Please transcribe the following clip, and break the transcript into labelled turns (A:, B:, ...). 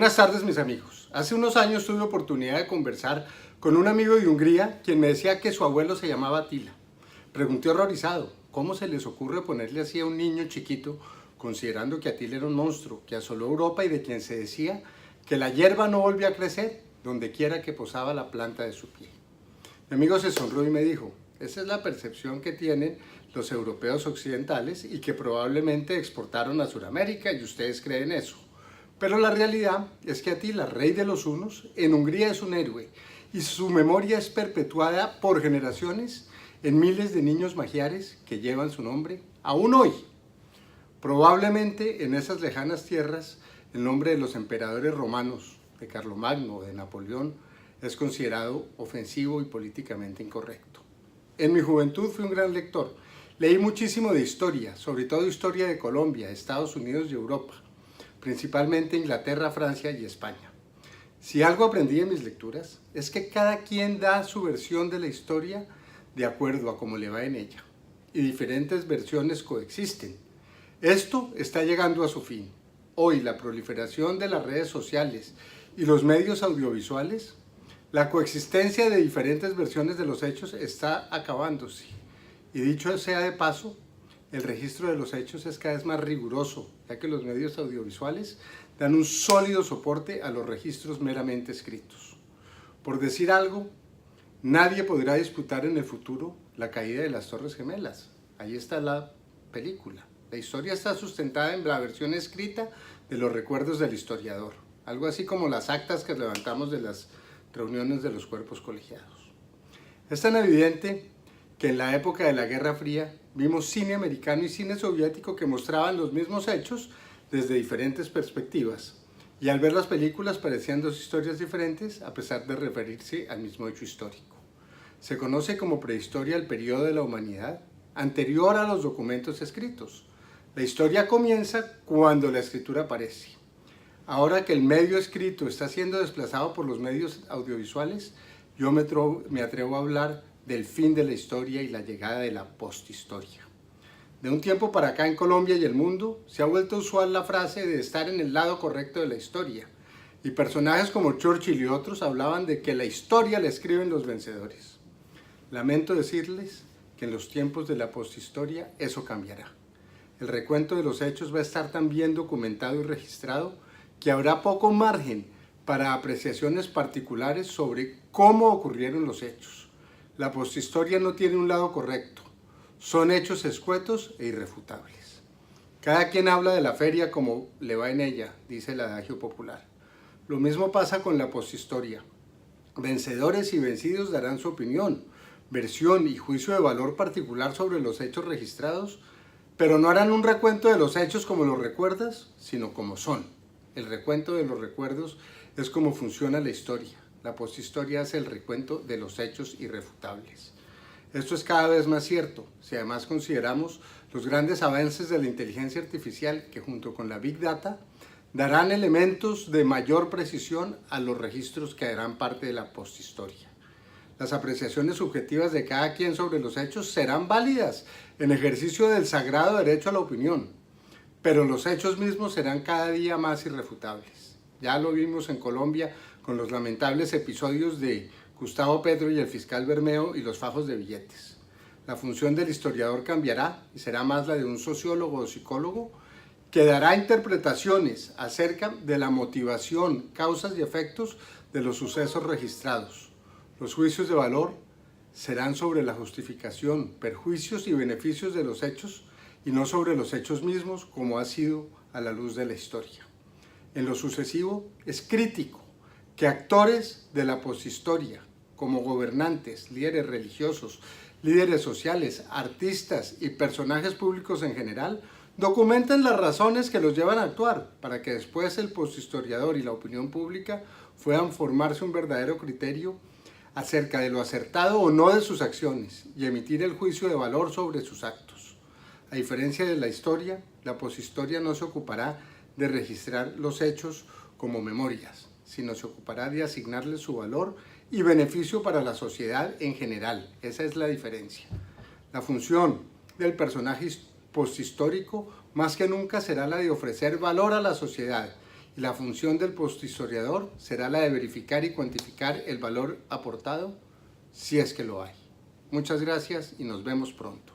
A: Buenas tardes, mis amigos. Hace unos años tuve oportunidad de conversar con un amigo de Hungría quien me decía que su abuelo se llamaba Attila. Pregunté horrorizado, ¿cómo se les ocurre ponerle así a un niño chiquito, considerando que Attila era un monstruo que asoló Europa y de quien se decía que la hierba no volvía a crecer donde quiera que posaba la planta de su pie? Mi amigo se sonrió y me dijo, esa es la percepción que tienen los europeos occidentales y que probablemente exportaron a Sudamérica y ustedes creen eso. Pero la realidad es que Attila, rey de los hunos, en Hungría es un héroe y su memoria es perpetuada por generaciones en miles de niños magiares que llevan su nombre aún hoy. Probablemente en esas lejanas tierras el nombre de los emperadores romanos, de Carlomagno o de Napoleón, es considerado ofensivo y políticamente incorrecto. En mi juventud fui un gran lector. Leí muchísimo de historia, sobre todo historia de Colombia, Estados Unidos y Europa, principalmente Inglaterra, Francia y España. Si algo aprendí en mis lecturas es que cada quien da su versión de la historia de acuerdo a cómo le va en ella, y diferentes versiones coexisten. Esto está llegando a su fin. Hoy la proliferación de las redes sociales y los medios audiovisuales, la coexistencia de diferentes versiones de los hechos está acabándose. Y dicho sea de paso, el registro de los hechos es cada vez más riguroso, ya que los medios audiovisuales dan un sólido soporte a los registros meramente escritos. Por decir algo, nadie podrá disputar en el futuro la caída de las Torres Gemelas. Ahí está la película. La historia está sustentada en la versión escrita de los recuerdos del historiador, algo así como las actas que levantamos de las reuniones de los cuerpos colegiados. Es tan evidente que en la época de la Guerra Fría vimos cine americano y cine soviético que mostraban los mismos hechos desde diferentes perspectivas, y al ver las películas parecían dos historias diferentes a pesar de referirse al mismo hecho histórico. Se conoce como prehistoria el periodo de la humanidad anterior a los documentos escritos. La historia comienza cuando la escritura aparece. Ahora que el medio escrito está siendo desplazado por los medios audiovisuales, yo me atrevo a hablar del fin de la historia y la llegada de la posthistoria. De un tiempo para acá en Colombia y el mundo se ha vuelto usual la frase de estar en el lado correcto de la historia, y personajes como Churchill y otros hablaban de que la historia la escriben los vencedores. Lamento decirles que en los tiempos de la posthistoria eso cambiará. El recuento de los hechos va a estar tan bien documentado y registrado que habrá poco margen para apreciaciones particulares sobre cómo ocurrieron los hechos. La posthistoria no tiene un lado correcto, son hechos escuetos e irrefutables. Cada quien habla de la feria como le va en ella, dice el adagio popular. Lo mismo pasa con la posthistoria. Vencedores y vencidos darán su opinión, versión y juicio de valor particular sobre los hechos registrados, pero no harán un recuento de los hechos como los recuerdas, sino como son. El recuento de los recuerdos es como funciona la historia. La posthistoria es el recuento de los hechos irrefutables. Esto es cada vez más cierto, si además consideramos los grandes avances de la inteligencia artificial que junto con la Big Data darán elementos de mayor precisión a los registros que harán parte de la posthistoria. Las apreciaciones subjetivas de cada quien sobre los hechos serán válidas en ejercicio del sagrado derecho a la opinión, pero los hechos mismos serán cada día más irrefutables. Ya lo vimos en Colombia con los lamentables episodios de Gustavo Petro y el fiscal Bermeo y los fajos de billetes. La función del historiador cambiará y será más la de un sociólogo o psicólogo que dará interpretaciones acerca de la motivación, causas y efectos de los sucesos registrados. Los juicios de valor serán sobre la justificación, perjuicios y beneficios de los hechos y no sobre los hechos mismos como ha sido a la luz de la historia. En lo sucesivo es crítico que actores de la posthistoria, como gobernantes, líderes religiosos, líderes sociales, artistas y personajes públicos en general, documenten las razones que los llevan a actuar para que después el posthistoriador y la opinión pública puedan formarse un verdadero criterio acerca de lo acertado o no de sus acciones y emitir el juicio de valor sobre sus actos. A diferencia de la historia, la posthistoria no se ocupará de registrar los hechos como memorias, sino se ocupará de asignarles su valor y beneficio para la sociedad en general. Esa es la diferencia. La función del personaje posthistórico más que nunca será la de ofrecer valor a la sociedad y la función del posthistoriador será la de verificar y cuantificar el valor aportado, si es que lo hay. Muchas gracias y nos vemos pronto.